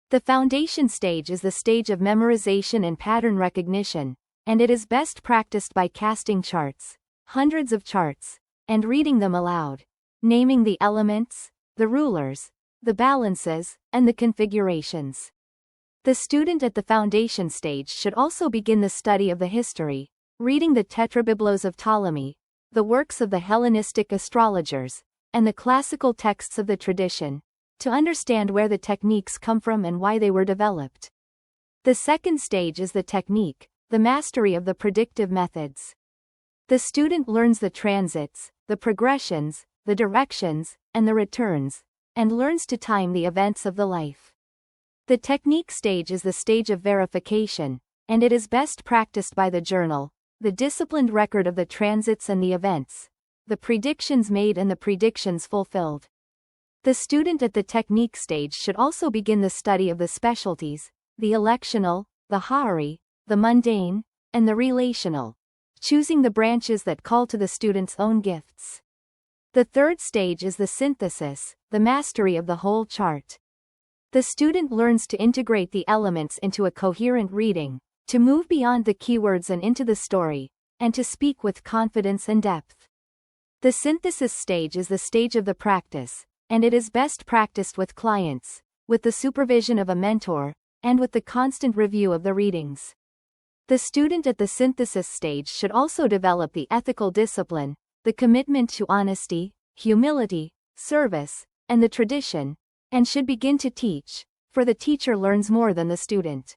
The foundation stage is the stage of memorization and pattern recognition, and it is best practiced by casting charts, hundreds of charts, and reading them aloud, naming the elements, the rulers, the balances, and the configurations. The student at the foundation stage should also begin the study of the history, reading the tetrabiblos of Ptolemy, the works of the Hellenistic astrologers, and the classical texts of the tradition, to understand where the techniques come from and why they were developed. The second stage is the technique, the mastery of the predictive methods. The student learns the transits, the progressions, the directions, and the returns, and learns to time the events of the life. The technique stage is the stage of verification, and it is best practiced by the journal, the disciplined record of the transits and the events, the predictions made and the predictions fulfilled. The student at the technique stage should also begin the study of the specialties, the electional, the Hari, the mundane, and the relational, choosing the branches that call to the student's own gifts. The third stage is the synthesis, the mastery of the whole chart. The student learns to integrate the elements into a coherent reading, to move beyond the keywords and into the story, and to speak with confidence and depth. The synthesis stage is the stage of the practice, and it is best practiced with clients, with the supervision of a mentor, and with the constant review of the readings. The student at the synthesis stage should also develop the ethical discipline, the commitment to honesty, humility, service, and the tradition, and should begin to teach, for the teacher learns more than the student.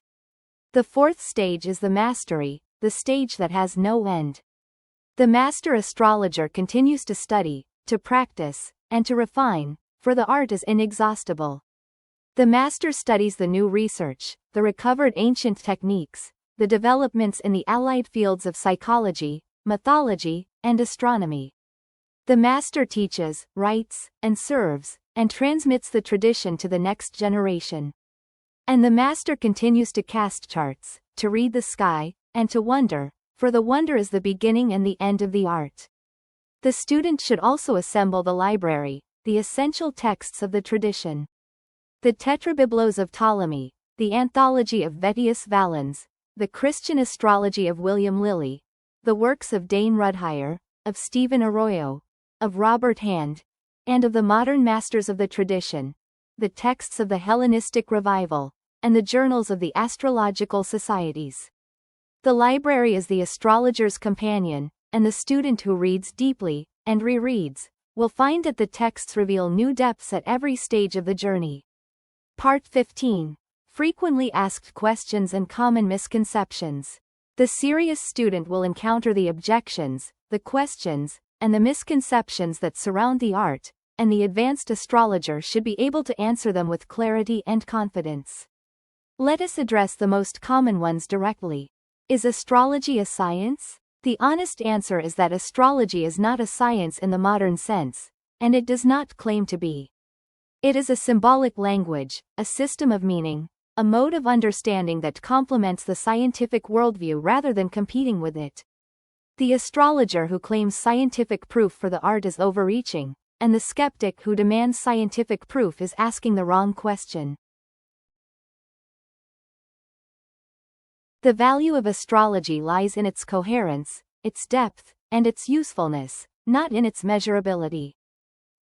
The fourth stage is the mastery, the stage that has no end. The master astrologer continues to study, to practice, and to refine, for the art is inexhaustible. The master studies the new research, the recovered ancient techniques, the developments in the allied fields of psychology, mythology, and astronomy. The master teaches, writes, and serves, and transmits the tradition to the next generation. And the master continues to cast charts, to read the sky, and to wonder, for the wonder is the beginning and the end of the art. The student should also assemble the library, the essential texts of the tradition. The Tetrabiblos of Ptolemy, the Anthology of Vettius Valens, the Christian Astrology of William Lilly, the works of Dane Rudhyer, of Stephen Arroyo, of Robert Hand, and of the modern masters of the tradition, the texts of the Hellenistic revival, and the journals of the astrological societies. The library is the astrologer's companion, and the student who reads deeply, and rereads, will find that the texts reveal new depths at every stage of the journey. Part 15. Frequently asked questions and common misconceptions. The serious student will encounter the objections, the questions, and the misconceptions that surround the art, and the advanced astrologer should be able to answer them with clarity and confidence. Let us address the most common ones directly. Is astrology a science? The honest answer is that astrology is not a science in the modern sense, and it does not claim to be. It is a symbolic language, a system of meaning, a mode of understanding that complements the scientific worldview rather than competing with it. The astrologer who claims scientific proof for the art is overreaching, and the skeptic who demands scientific proof is asking the wrong question. The value of astrology lies in its coherence, its depth, and its usefulness, not in its measurability.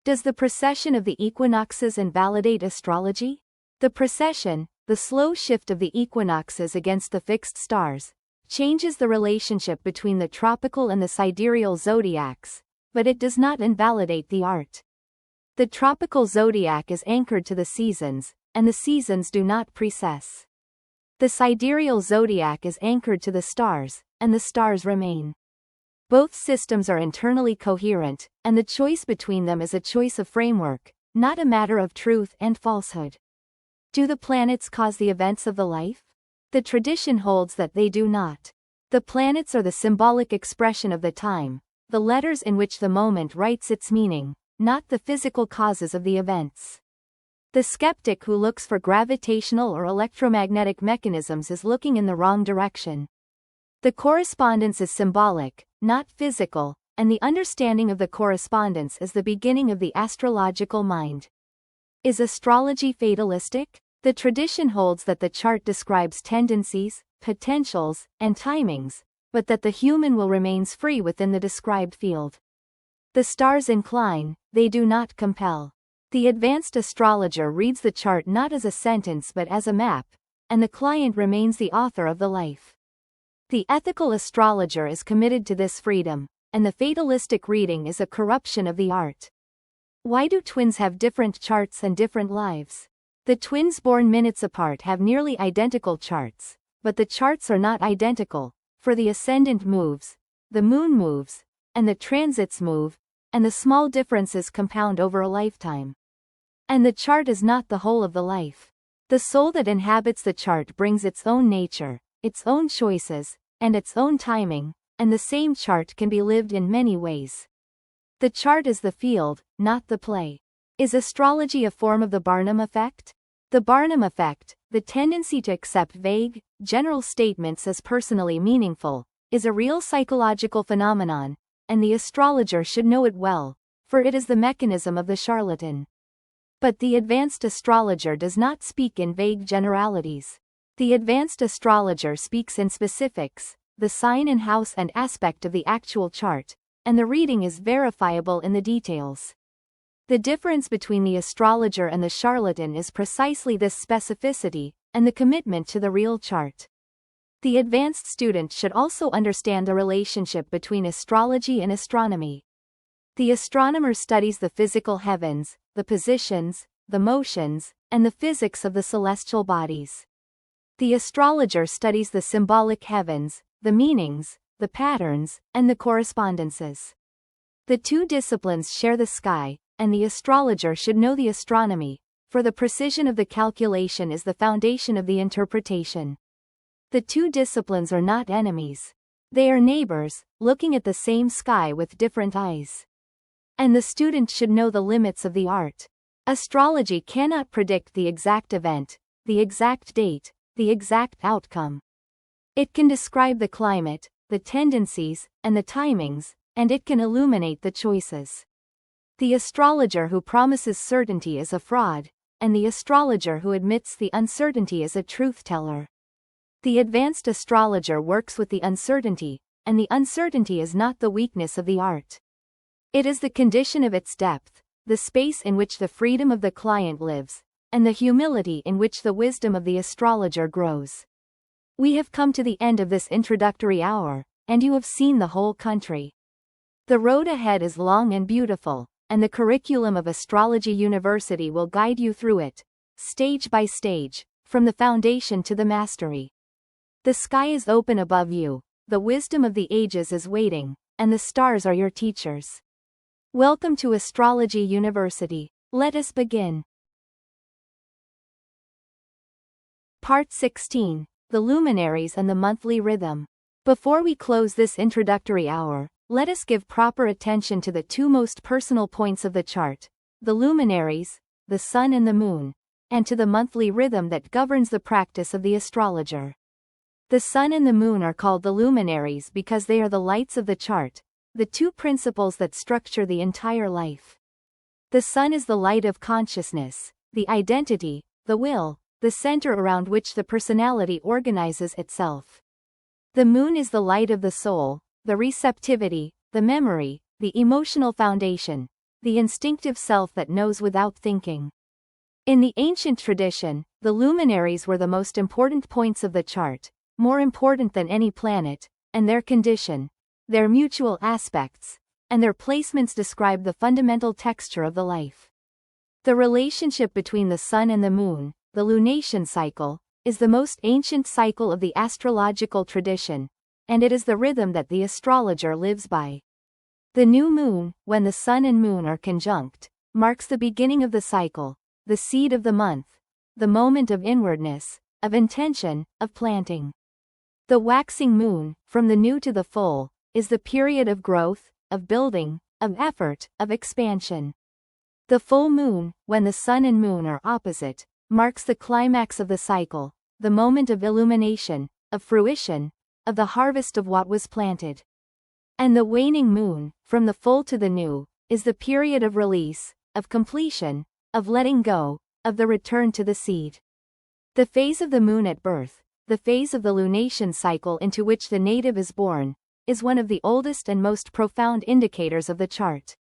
Does the precession of the equinoxes invalidate astrology? The precession, the slow shift of the equinoxes against the fixed stars, changes the relationship between the tropical and the sidereal zodiacs, but it does not invalidate the art. The tropical zodiac is anchored to the seasons, and the seasons do not precess. The sidereal zodiac is anchored to the stars, and the stars remain. Both systems are internally coherent, and the choice between them is a choice of framework, not a matter of truth and falsehood. Do the planets cause the events of the life? The tradition holds that they do not. The planets are the symbolic expression of the time, the letters in which the moment writes its meaning, not the physical causes of the events. The skeptic who looks for gravitational or electromagnetic mechanisms is looking in the wrong direction. The correspondence is symbolic, not physical, and the understanding of the correspondence is the beginning of the astrological mind. Is astrology fatalistic? The tradition holds that the chart describes tendencies, potentials, and timings, but that the human will remains free within the described field. The stars incline, they do not compel. The advanced astrologer reads the chart not as a sentence but as a map, and the client remains the author of the life. The ethical astrologer is committed to this freedom, and the fatalistic reading is a corruption of the art. Why do twins have different charts and different lives? The twins born minutes apart have nearly identical charts, but the charts are not identical, for the ascendant moves, the moon moves, and the transits move, and the small differences compound over a lifetime. And the chart is not the whole of the life. The soul that inhabits the chart brings its own nature, its own choices, and its own timing, and the same chart can be lived in many ways. The chart is the field, not the play. Is astrology a form of the Barnum effect? The Barnum effect, the tendency to accept vague, general statements as personally meaningful, is a real psychological phenomenon, and the astrologer should know it well, for it is the mechanism of the charlatan. But the advanced astrologer does not speak in vague generalities. The advanced astrologer speaks in specifics, the sign and house and aspect of the actual chart, and the reading is verifiable in the details. The difference between the astrologer and the charlatan is precisely this specificity, and the commitment to the real chart. The advanced student should also understand the relationship between astrology and astronomy. The astronomer studies the physical heavens, the positions, the motions, and the physics of the celestial bodies. The astrologer studies the symbolic heavens, the meanings, the patterns, and the correspondences. The two disciplines share the sky, and the astrologer should know the astronomy, for the precision of the calculation is the foundation of the interpretation. The two disciplines are not enemies. They are neighbors, looking at the same sky with different eyes. And the student should know the limits of the art. Astrology cannot predict the exact event, the exact date, the exact outcome. It can describe the climate, the tendencies, and the timings, and it can illuminate the choices. The astrologer who promises certainty is a fraud, and the astrologer who admits the uncertainty is a truth-teller. The advanced astrologer works with the uncertainty, and the uncertainty is not the weakness of the art. It is the condition of its depth, the space in which the freedom of the client lives, and the humility in which the wisdom of the astrologer grows. We have come to the end of this introductory hour, and you have seen the whole country. The road ahead is long and beautiful, and the curriculum of Astrology University will guide you through it, stage by stage, from the foundation to the mastery. The sky is open above you, the wisdom of the ages is waiting, and the stars are your teachers. Welcome to Astrology University. Let us begin. Part 16. The Luminaries and the Monthly Rhythm. Before we close this introductory hour, let us give proper attention to the two most personal points of the chart, the luminaries, the sun and the moon, and to the monthly rhythm that governs the practice of the astrologer. The sun and the moon are called the luminaries because they are the lights of the chart, the two principles that structure the entire life. The sun is the light of consciousness, the identity, the will, the center around which the personality organizes itself. The moon is the light of the soul, the receptivity, the memory, the emotional foundation, the instinctive self that knows without thinking. In the ancient tradition, the luminaries were the most important points of the chart, more important than any planet, and their condition, their mutual aspects, and their placements describe the fundamental texture of the life. The relationship between the sun and the moon, the lunation cycle, is the most ancient cycle of the astrological tradition, and it is the rhythm that the astrologer lives by. The new moon, when the sun and moon are conjunct, marks the beginning of the cycle, the seed of the month, the moment of inwardness, of intention, of planting. The waxing moon, from the new to the full, is the period of growth, of building, of effort, of expansion. The full moon, when the sun and moon are opposite, marks the climax of the cycle, the moment of illumination, of fruition, of the harvest of what was planted. And the waning moon, from the full to the new, is the period of release, of completion, of letting go, of the return to the seed. The phase of the moon at birth, the phase of the lunation cycle into which the native is born, is one of the oldest and most profound indicators of the chart.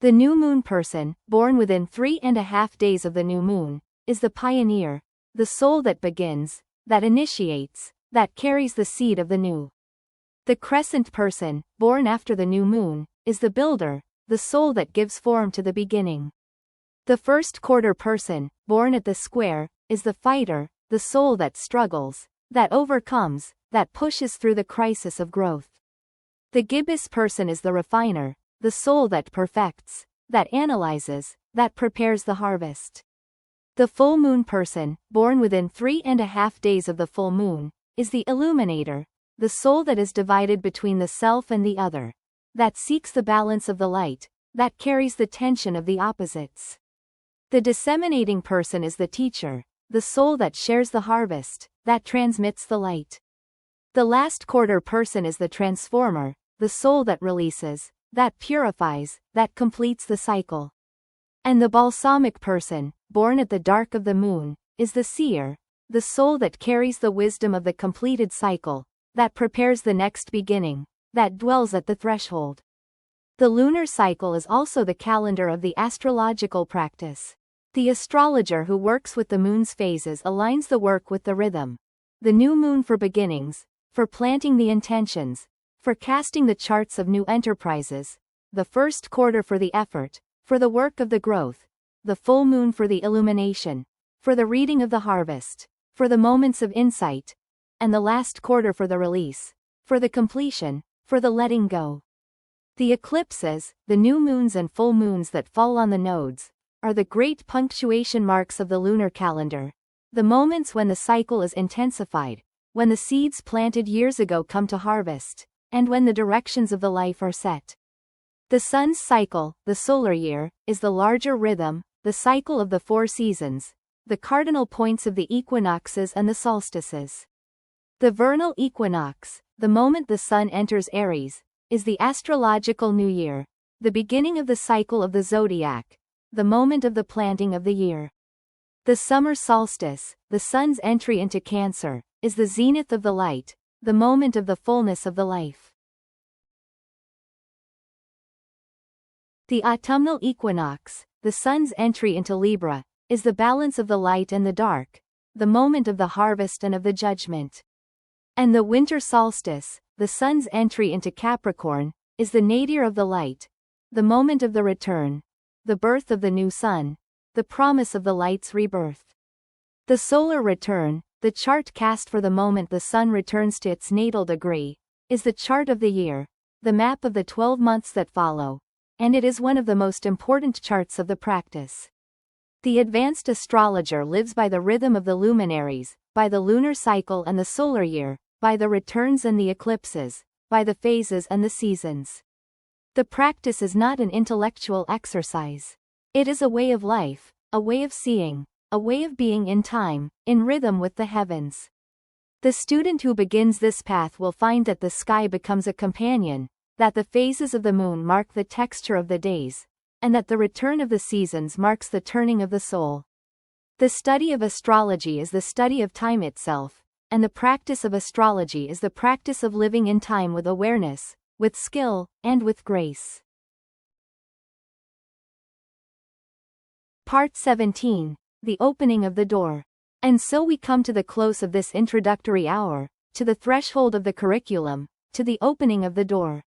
The new moon person, born within 3.5 days of the new moon, is the pioneer, the soul that begins, that initiates, that carries the seed of the new. The crescent person, born after the new moon, is the builder, the soul that gives form to the beginning. The first quarter person, born at the square, is the fighter, the soul that struggles, that overcomes, that pushes through the crisis of growth. The gibbous person is the refiner, the soul that perfects, that analyzes, that prepares the harvest. The full moon person, born within 3.5 days of the full moon, is the illuminator, the soul that is divided between the self and the other, that seeks the balance of the light, that carries the tension of the opposites. The disseminating person is the teacher, the soul that shares the harvest, that transmits the light. The last quarter person is the transformer, the soul that releases, that purifies, that completes the cycle. And the balsamic person, born at the dark of the moon, is the seer, the soul that carries the wisdom of the completed cycle, that prepares the next beginning, that dwells at the threshold. The lunar cycle is also the calendar of the astrological practice. The astrologer who works with the moon's phases aligns the work with the rhythm. The new moon for beginnings, for planting the intentions, for casting the charts of new enterprises, the first quarter for the effort, for the work of the growth, the full moon for the illumination, for the reading of the harvest, for the moments of insight, and the last quarter for the release, for the completion, for the letting go. The eclipses, the new moons and full moons that fall on the nodes, are the great punctuation marks of the lunar calendar. The moments when the cycle is intensified, when the seeds planted years ago come to harvest, and when the directions of the life are set. The sun's cycle, the solar year, is the larger rhythm, the cycle of the 4 seasons, the cardinal points of the equinoxes and the solstices. The vernal equinox, the moment the sun enters Aries, is the astrological new year, the beginning of the cycle of the zodiac, the moment of the planting of the year. The summer solstice, the sun's entry into Cancer, is the zenith of the light, the moment of the fullness of the life. The autumnal equinox, the sun's entry into Libra, is the balance of the light and the dark, the moment of the harvest and of the judgment. And the winter solstice, the sun's entry into Capricorn, is the nadir of the light, the moment of the return, the birth of the new sun, the promise of the light's rebirth. The solar return, the chart cast for the moment the sun returns to its natal degree, is the chart of the year, the map of the 12 months that follow, and it is one of the most important charts of the practice. The advanced astrologer lives by the rhythm of the luminaries, by the lunar cycle and the solar year, by the returns and the eclipses, by the phases and the seasons. The practice is not an intellectual exercise. It is a way of life, a way of seeing, a way of being in time, in rhythm with the heavens. The student who begins this path will find that the sky becomes a companion, that the phases of the moon mark the texture of the days, and that the return of the seasons marks the turning of the soul. The study of astrology is the study of time itself, and the practice of astrology is the practice of living in time with awareness, with skill, and with grace. Part 17. The opening of the door. And so we come to the close of this introductory hour, to the threshold of the curriculum, to the opening of the door.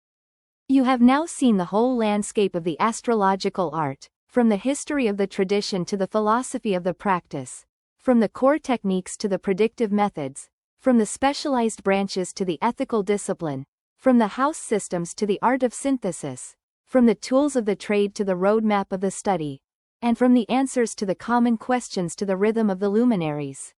You have now seen the whole landscape of the astrological art, from the history of the tradition to the philosophy of the practice, from the core techniques to the predictive methods, from the specialized branches to the ethical discipline, from the house systems to the art of synthesis, from the tools of the trade to the roadmap of the study, and from the answers to the common questions to the rhythm of the luminaries.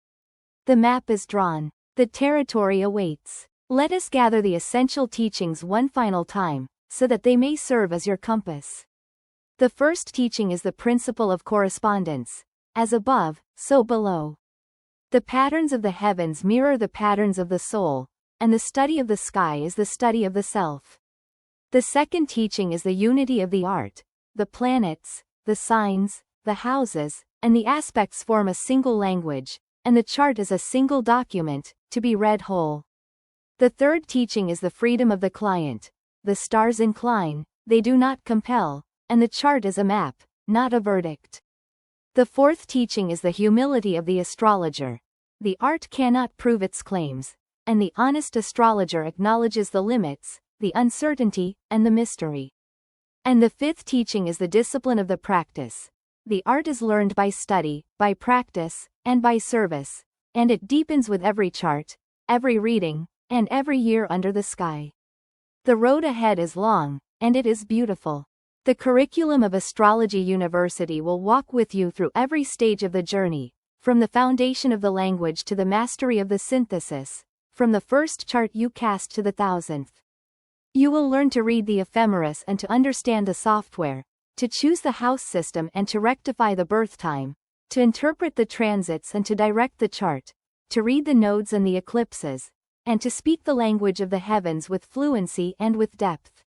The map is drawn. The territory awaits. Let us gather the essential teachings one final time, so that they may serve as your compass. The first teaching is the principle of correspondence. As above, so below. The patterns of the heavens mirror the patterns of the soul, and the study of the sky is the study of the self. The second teaching is the unity of the art. The planets, the signs, the houses, and the aspects form a single language, and the chart is a single document, to be read whole. The third teaching is the freedom of the client. The stars incline, they do not compel, and the chart is a map, not a verdict. The fourth teaching is the humility of the astrologer. The art cannot prove its claims, and the honest astrologer acknowledges the limits, the uncertainty, and the mystery. And the fifth teaching is the discipline of the practice. The art is learned by study, by practice, and by service, and it deepens with every chart, every reading, and every year under the sky. The road ahead is long, and it is beautiful. The curriculum of Astrology University will walk with you through every stage of the journey, from the foundation of the language to the mastery of the synthesis, from the first chart you cast to the 1000th. You will learn to read the ephemeris and to understand the software, to choose the house system and to rectify the birth time, to interpret the transits and to direct the chart, to read the nodes and the eclipses, and to speak the language of the heavens with fluency and with depth.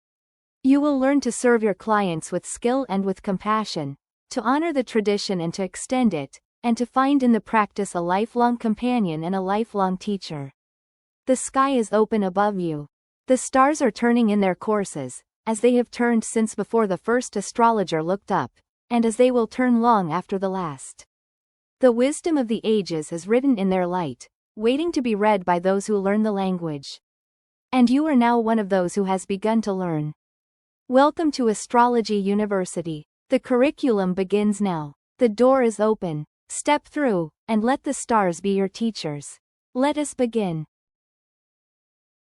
You will learn to serve your clients with skill and with compassion, to honor the tradition and to extend it, and to find in the practice a lifelong companion and a lifelong teacher. The sky is open above you. The stars are turning in their courses, as they have turned since before the first astrologer looked up, and as they will turn long after the last. The wisdom of the ages is written in their light, waiting to be read by those who learn the language. And you are now one of those who has begun to learn. Welcome to Astrology University. The curriculum begins now. The door is open. Step through, and let the stars be your teachers. Let us begin.